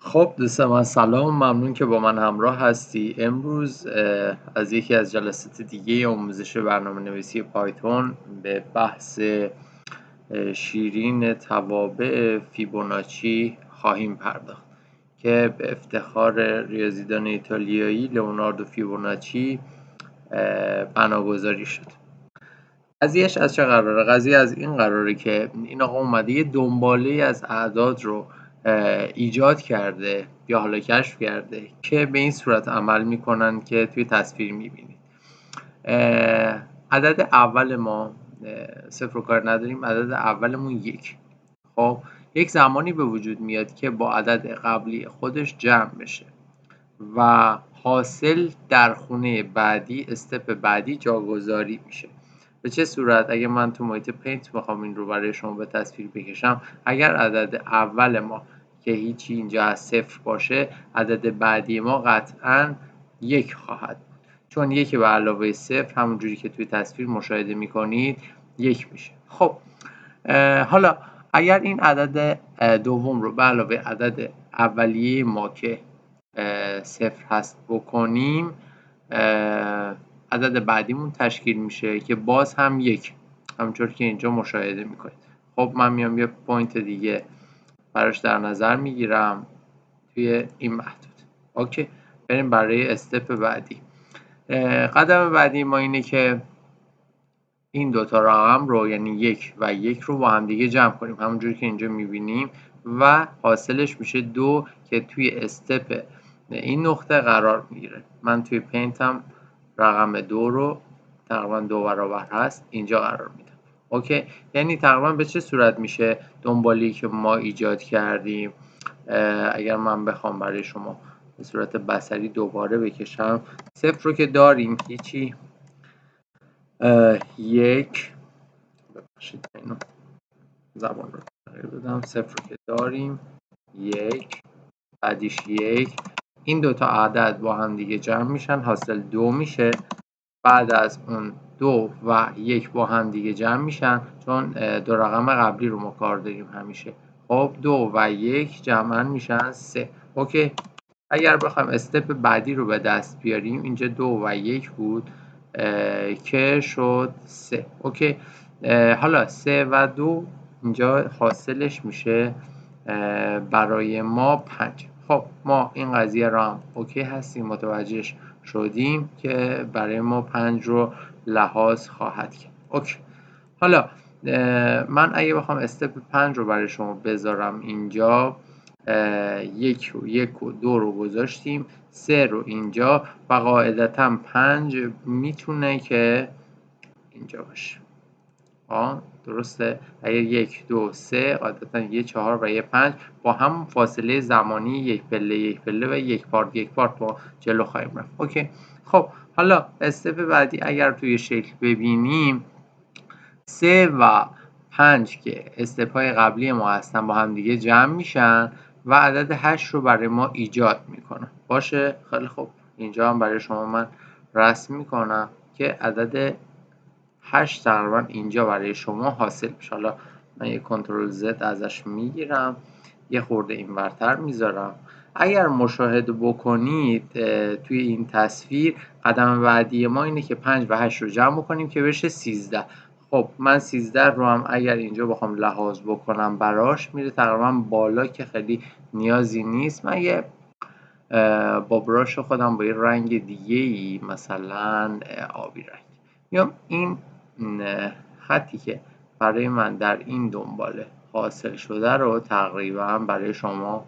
خب دوست من سلام، ممنون که با من همراه هستی. امروز از یکی از جلسات دیگه آموزش برنامه‌نویسی پایتون به بحث شیرین توابع فیبوناچی خواهیم پرداخت که به افتخار ریاضیدان ایتالیایی لئوناردو فیبوناچی بناگذاری شد. قضیهش از چه قراره؟ قضیه از این قراره که این آقا اومده یه دنباله از اعداد رو ایجاد کرده یا حالا کشف کرده که به این صورت عمل میکنن که توی تصویر میبینید. عدد اول ما صفر رو کار نداریم، عدد اولمون یک. خب یک زمانی به وجود میاد که با عدد قبلی خودش جمع بشه و حاصل در خونه بعدی استپ بعدی جاگذاری میشه. به چه صورت؟ اگه من تو محیط پینت بخوام این رو برای شما به تصویر بکشم، اگر عدد اول ما که هیچی اینجا از صفر باشه، عدد بعدی ما قطعاً یک خواهد بود، چون یک به علاوه صفر همونجوری که توی تصویر مشاهده میکنید یک میشه. خب حالا اگر این عدد دوم رو به علاوه عدد اولیه ما که صفر هست بکنیم، عدد بعدیمون تشکیل میشه که باز هم یک، همونطور که اینجا مشاهده میکنید. خب من میام یه پوینت دیگه براش در نظر میگیرم توی این محدود. اوکی، بریم برای استپ بعدی. قدم بعدی ما اینه که این دوتا رقم رو، یعنی یک و یک رو با هم دیگه جمع کنیم همونجوری که اینجا میبینیم و حاصلش میشه دو که توی استپ این نقطه قرار میگیره. من توی پینتم رقم دو رو تقریبا دو برابر هست اینجا قرار میدم. اوکی، یعنی تقریبا به چه صورت میشه دنبالی که ما ایجاد کردیم؟ اگر من بخوام برای شما به صورت بصری دوباره بکشم، صفر رو که داریم هیچی، یک، ببخشید اینو زبان رو تغییر دادم، صفر رو که داریم، یک، بعدیش یک، این دوتا عدد با هم دیگه جمع میشن، حاصل دو میشه. بعد از اون دو و یک با هم دیگه جمع میشن، چون دو رقم قبلی رو ما کار داریم همیشه. خب دو و یک جمعا میشن سه. اوکی، اگر بخوایم استپ بعدی رو به دست بیاریم، اینجا دو و یک بود که شد سه. اوکی، حالا سه و دو اینجا حاصلش میشه برای ما 5. خب ما این قضیه رو هم اوکی هستیم، متوجهش شدیم که برای ما 5 رو لحاظ خواهد کرد. اوکی، حالا من اگه بخوام استپ 5 رو برای شما بذارم اینجا، یک و دو رو گذاشتیم، سه رو اینجا و قاعدتا 5 میتونه که اینجا باشه. درسته؟ اگه یک دو سه قاعدتا یه 4 و یه 5 با هم فاصله زمانی یک پله و یک پارت با جلو خواهیم رفت. اوکی، خب حالا استپ بعدی اگر توی شکل ببینیم، 3 و 5 که استپ های قبلی ما هستن با هم دیگه جمع میشن و عدد 8 رو برای ما ایجاد میکنن. باشه، خیلی خوب، اینجا هم برای شما من رسم میکنم که عدد 8 تقریبا اینجا برای شما حاصل میشه. حالا من یه کنترل زد ازش میگیرم، یه خورده این ورتر میذارم. اگر مشاهده بکنید توی این تصویر، قدم بعدی ما اینه که 5 و 8 رو جمع بکنیم که بشه 13. خب من 13 رو هم اگر اینجا بخوام لحاظ بکنم براش میره تقریبا بالا که خیلی نیازی نیست. من یه با براش خودم با یه رنگ دیگه ای، مثلا آبی رنگ، میام این خطی که برای من در این دنباله حاصل شده رو تقریبا برای شما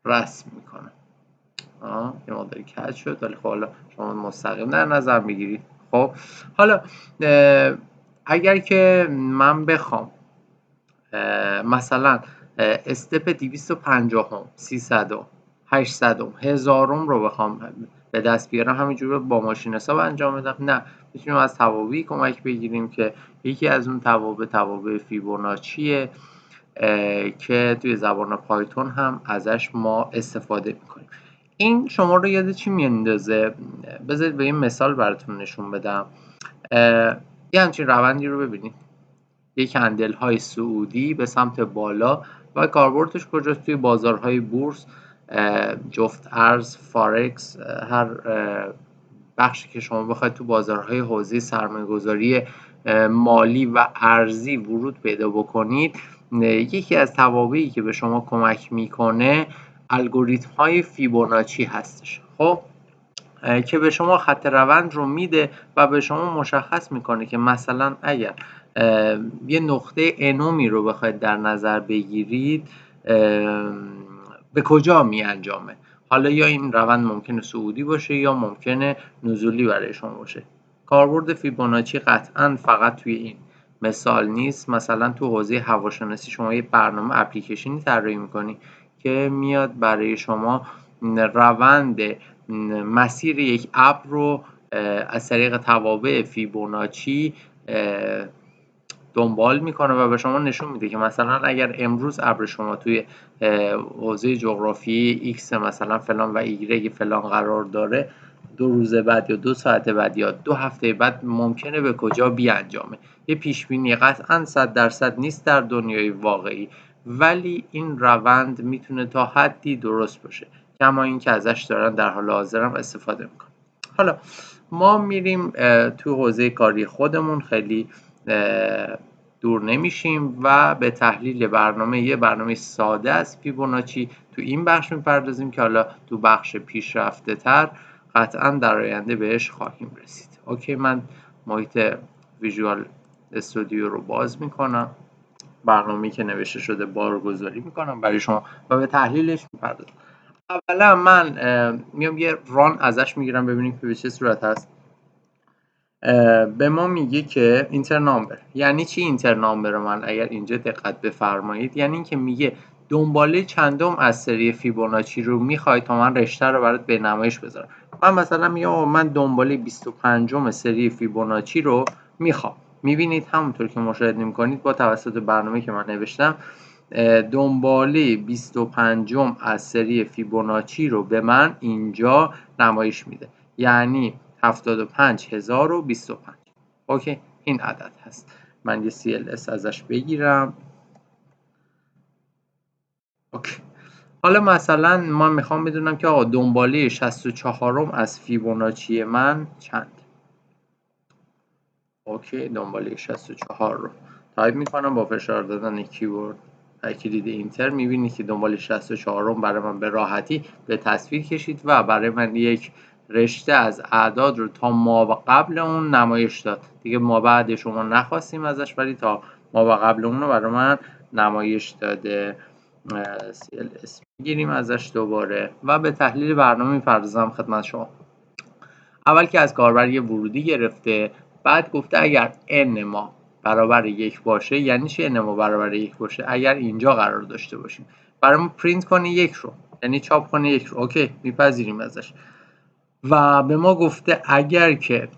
رسم میکنم. یه مقداری کج شد، ولی خب حالا شما مستقیم در نظر میگیرید. خب حالا اگر که من بخوام مثلا استپ 250 هم 300 هم 800 هم 1000 رو بخوام به دست بیارم، همینجور با ماشین حساب انجام بدم؟ نه، میتونیم از توابعی کمک بگیریم که یکی از اون توابع فیبوناچیه که توی زبان پایتون هم ازش ما استفاده میکنیم. این شما رو یاد چی میاندازه؟ بذارید به این مثال براتون نشون بدم. یه همچین روندی رو ببینید، یک کندل های صعودی به سمت بالا و کاربردش کجاست؟ توی بازارهای بورس، جفت ارز، فارکس، هر بخشی که شما بخواید تو بازارهای حوزه سرمایه‌گذاری مالی و ارزی ورود پیدا بکنید. یکی از توابعی که به شما کمک میکنه الگوریتم های فیبوناچی هستش. خب که به شما خط روند رو میده و به شما مشخص میکنه که مثلا اگر یه نقطه انومی رو بخواید در نظر بگیرید به کجا می انجامه. حالا یا این روند ممکنه صعودی باشه یا ممکنه نزولی برای شما باشه. کاربرد فیبوناچی قطعا فقط توی این مثال نیست. مثلا تو حوزه هواشناسی شما یه برنامه اپلیکیشنی طراحی میکنی که میاد برای شما روند مسیر یک ابر رو از طریق توابع فیبوناچی دنبال میکنه و به شما نشون میده که مثلا اگر امروز ابر شما توی حوزه جغرافی X مثلا فلان و Y فلان قرار داره، 2 روز بعد یا 2 ساعت بعد یا 2 هفته بعد ممکنه به کجا بیانجامه. یه پیش بینی قطعا 100% نیست در دنیای واقعی، ولی این روند میتونه تا حدی درست باشه، کما این که ازش دارن در حال حاضر هم استفاده میکنن. حالا ما میریم تو حوزه کاری خودمون، خیلی دور نمیشیم و به تحلیل یه برنامه ساده از فیبوناچی تو این بخش میپردازیم که حالا تو بخش پیشرفته تر قطعا در آینده بهش خواهیم رسید. اوکی، من محیط ویژوال استودیو رو باز میکنم، برنامه‌ای که نوشته شده بارگذاری میکنم برای شما و به تحلیلش میپردازم. اولا من میام یه ران ازش میگیرم ببینیم که به چه صورت هست. به ما میگه که اینتر نامبر. یعنی چی اینتر نامبر؟ من اگر اینجا دقت بفرمایید یعنی اینکه میگه دنباله چندم از سری فیبوناچی رو میخوای تا من رشته رو برات به نمایش بذارم. من مثلا میگم من دنباله 25م سری فیبوناچی رو میخوام. میبینید همونطور که مشاهده میکنید با توسط برنامه که من نوشتم دنباله 25م از سری فیبوناچی رو به من اینجا نمایش میده، یعنی 75025. اوکی، این عدد هست. من یه CLS ازش بگیرم. اوکی، حالا مثلا من میخوام بدونم که آقا دنباله 64م از فیبوناچی من چند. اوکی، دنباله 64 رو تایپ میکنم با فشار دادن کیبورد و کلید اینتر. میبینید که دنباله 64م برای من به راحتی به تصویر کشید و برای من یک رشته از اعداد رو تا ما قبل اون نمایش داد. دیگه ما بعدش رو ما نخواستیم ازش، ولی تا ما قبل اون رو برای من نمایش داده. CLS میگیریم ازش دوباره و به تحلیل برنامه میپردازم خدمت شما. اول که از کاربر یه ورودی گرفته، بعد گفته اگر n ما برابر 1 باشه. یعنی چی n ما برابر 1 باشه؟ اگر اینجا قرار داشته باشیم برامون پرینت کنه 1 رو، یعنی چاپ کنه 1 رو. اوکی، میپذیریم ازش. و به ما گفته اگر که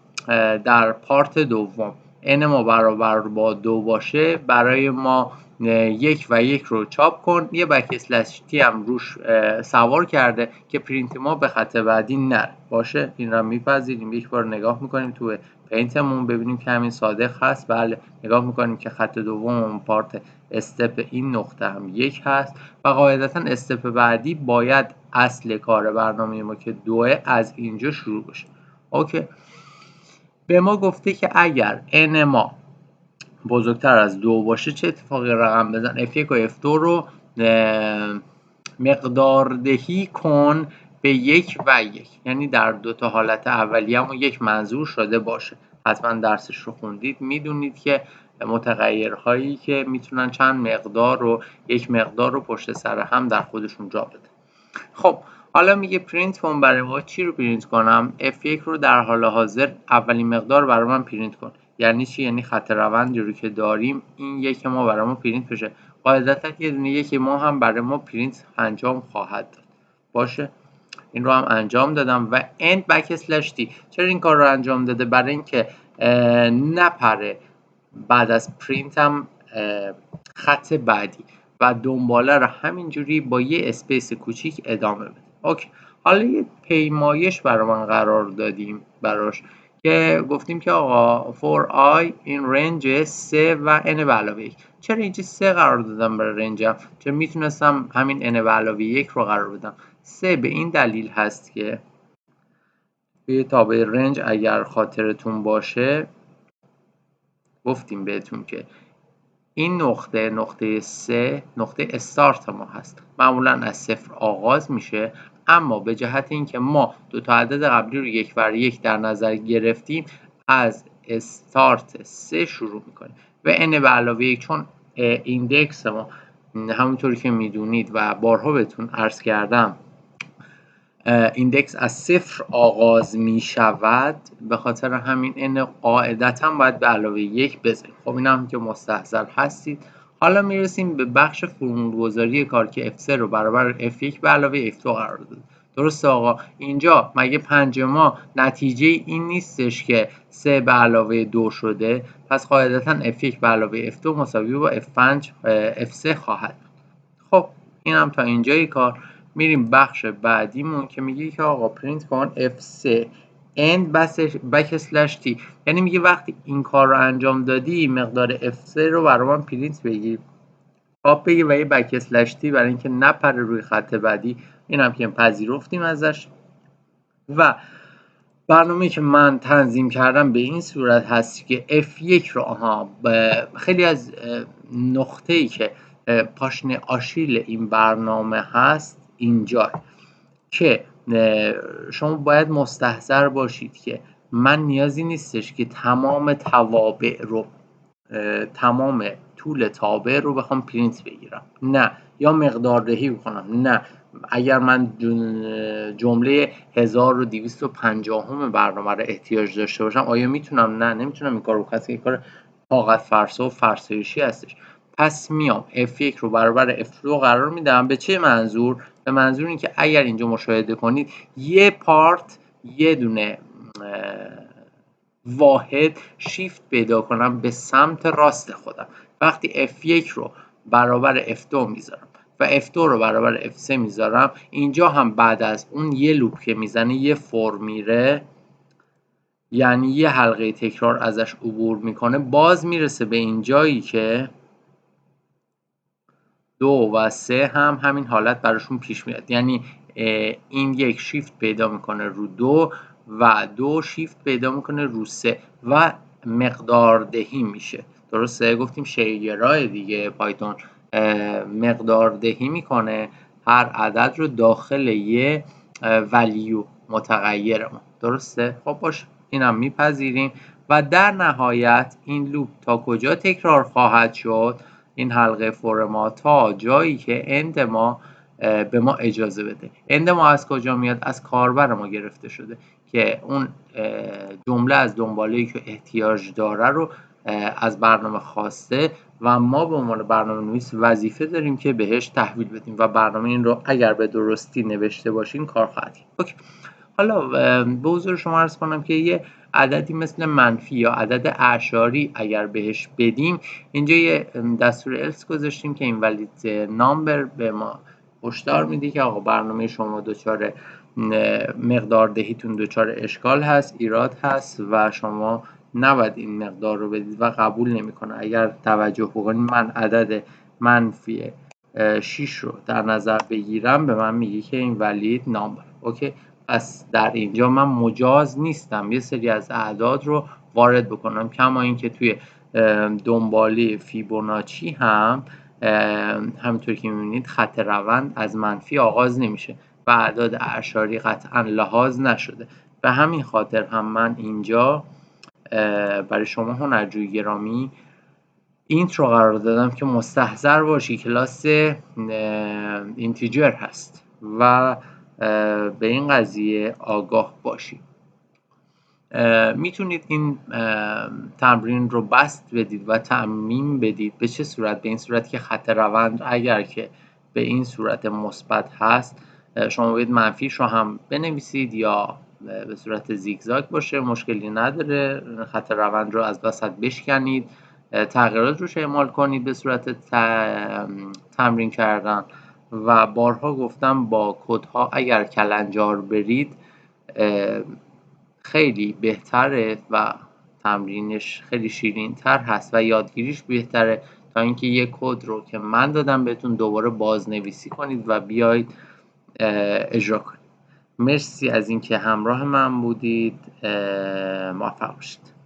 در پارت دوم n ما برابر با 2 باشه برای ما 1 و 1 رو چاپ کن. یه بک اسلش تی هم روش سوار کرده که پرینت ما به خط بعدی نره باشه. این رو میپذیریم. یک بار نگاه میکنیم تو پینتمون ببینیم که همین صادق هست. بله، نگاه میکنیم که خط دوم پارت استپ این نقطه هم 1 هست و قاعدتا استپ بعدی باید اصل کار برنامه ما که 2 از اینجا شروع بشه. اوکی، به ما گفته که اگر n ما بزرگتر از 2 باشه چه اتفاقی رقم بزن. F1 و F2 رو مقدار دهی کن به 1 و 1، یعنی در دو تا حالت اولیه هم یک منظور شده باشه. حتما درسش رو خوندید، میدونید که متغیرهایی که میتونن چند مقدار رو یک مقدار رو پشت سر هم در خودشون جا بده. خب حالا میگه پرینت کن برای ما چی رو پرینت کنم؟ F1 رو در حال حاضر اولین مقدار برای من پرینت کن. یعنی چی؟ یعنی خط روندی رو که داریم این یک ما برای ما پرینت بشه. قاعدتا یه دونه یک ما هم برای ما پرینت انجام خواهد داد باشه. این رو هم انجام دادم و end backslash t. چرا این کار رو انجام داده؟ برای اینکه نپره بعد از پرینت هم خط بعدی و دنباله رو همینجوری با یه اسپیس کوچیک ادامه بده. اوکی، حالا یه پیمایش برای من قرار دادیم براش که گفتیم که آقا for i این رنج 3 و n به علاوه 1. چرا اینجا 3 قرار دادم برای رنجم؟ چرا میتونستم همین n به علاوه 1 رو قرار بدم؟ 3 به این دلیل هست که توی تابع رنج اگر خاطرتون باشه گفتیم بهتون که این نقطه 3 نقطه استارت ما هست، معمولا از 0 آغاز میشه، اما به جهت اینکه ما دو تا عدد قبلی رو 1 بر 1 در نظر گرفتیم از استارت 3 شروع میکنیم و n به علاوه 1 چون ایندکس ما همونطوری که میدونید و بارها بهتون عرض کردم ایندکس از 0 آغاز می شود، به خاطر همین n قاعدتا باید به علاوه 1 بذاریم. خب این هم که مستحضر هستید. حالا میرسیم به بخش فرمول‌گذاری کار که f3 رو برابر f1 به علاوه f2 قرار داد. درسته آقا؟ اینجا مگه 5 ما نتیجه این نیستش که 3 به علاوه 2 شده؟ پس قاعدتا f1 به علاوه f2 مساوی با f3 خواهد. خب این هم تا اینجای کار. میریم بخش بعدیمون که میگه که آقا پرینت کن f3 end backslash t، یعنی میگه وقتی این کار رو انجام دادی مقدار f3 رو برای من پرینت بگیر، پاپ بگیر و یه بکسلش تی برای اینکه نپره روی خط بعدی. این هم که پذیرفتیم ازش و برنامه‌ای که من تنظیم کردم به این صورت هست که F1 رو خیلی از نقطه‌ای که پاشنه آشیل این برنامه هست اینجا که شما باید مستحضر باشید که من نیازی نیستش که تمام توابع رو تمام طول تابع رو بخوام پرینت بگیرم، نه، یا مقدار دهی بکنم، نه. اگر من جمله 1250 برنامه رو احتیاج داشته باشم آیا میتونم؟ نه، نمیتونم این کار رو، کسی این کار طاقت فرسا و فرسایشی هستش. پس میام F1 رو برابر F2 قرار میدم. به چه منظور؟ به منظور این که اگر اینجا مشاهده کنید یه پارت یه دونه واحد شیفت پیدا کنم به سمت راست خودم. وقتی F1 رو برابر F2 میذارم و F2 رو برابر F3 میذارم، اینجا هم بعد از اون یه لوپ که میزنه یه فور میره، یعنی یه حلقه تکرار ازش عبور میکنه، باز میرسه به این جایی که 2 و 3 هم همین حالت براشون پیش میاد. یعنی این یک شیفت پیدا میکنه رو 2 و 2 شیفت پیدا میکنه رو 3 و مقدار دهی میشه. درسته؟ گفتیم شیگرای دیگه پایتون مقدار دهی میکنه هر عدد رو داخل یه ولیو متغیر ما. درسته؟ خب باشه، اینم میپذیریم و در نهایت این لوپ تا کجا تکرار خواهد شد؟ این حلقه فور ما تا جایی که اند ما به ما اجازه بده. اند ما از کجا میاد؟ از کاربر ما گرفته شده که اون جمله از دنباله‌ای که احتیاج داره رو از برنامه خواسته و ما به عنوان برنامه‌نویس وظیفه داریم که بهش تحویل بدیم و برنامه این رو اگر به درستی نوشته باشین کار خواهد کرد. حالا به حضور شما عرض کنم که یه عددی مثل منفی یا عدد اعشاری اگر بهش بدیم، اینجا یه دستور else گذاشتیم که این valid نامبر به ما هشدار میده که آقا برنامه شما دچار مقدار دهیتون دچار اشکال هست، ایراد هست و شما نباید این مقدار رو بدید و قبول نمیکنه. اگر توجه بکنید من عدد منفی 6 رو در نظر بگیرم به من میگه که این valid نامبر. اوکی، پس در اینجا من مجاز نیستم یه سری از اعداد رو وارد بکنم، کما اینکه توی دنباله فیبوناچی هم همونطور که میبینید خط روند از منفی آغاز نمیشه و اعداد اعشاری قطعا لحاظ نشده. به همین خاطر هم من اینجا برای شما هنرجوی گرامی اینت رو قرار دادم که مستحضر باشی کلاس اینتیجر هست و به این قضیه آگاه باشید. میتونید این تمرین رو بست بدید و تعمیم بدید. به چه صورت؟ به این صورت که خط روند اگر که به این صورت مثبت هست شما باید منفیش رو هم بنویسید یا به صورت زیگزاگ باشه، مشکلی نداره. خط روند رو از وسط بشکنید، تغییرات روش اعمال کنید به صورت تمرین کردن و بارها گفتم با کدها اگر کلنجار برید خیلی بهتره و تمرینش خیلی شیرین تر هست و یادگیریش بهتره تا اینکه یک کد رو که من دادم بهتون دوباره بازنویسی کنید و بیاید اجرا کنید. مرسی از اینکه همراه من بودید. موفق باشید.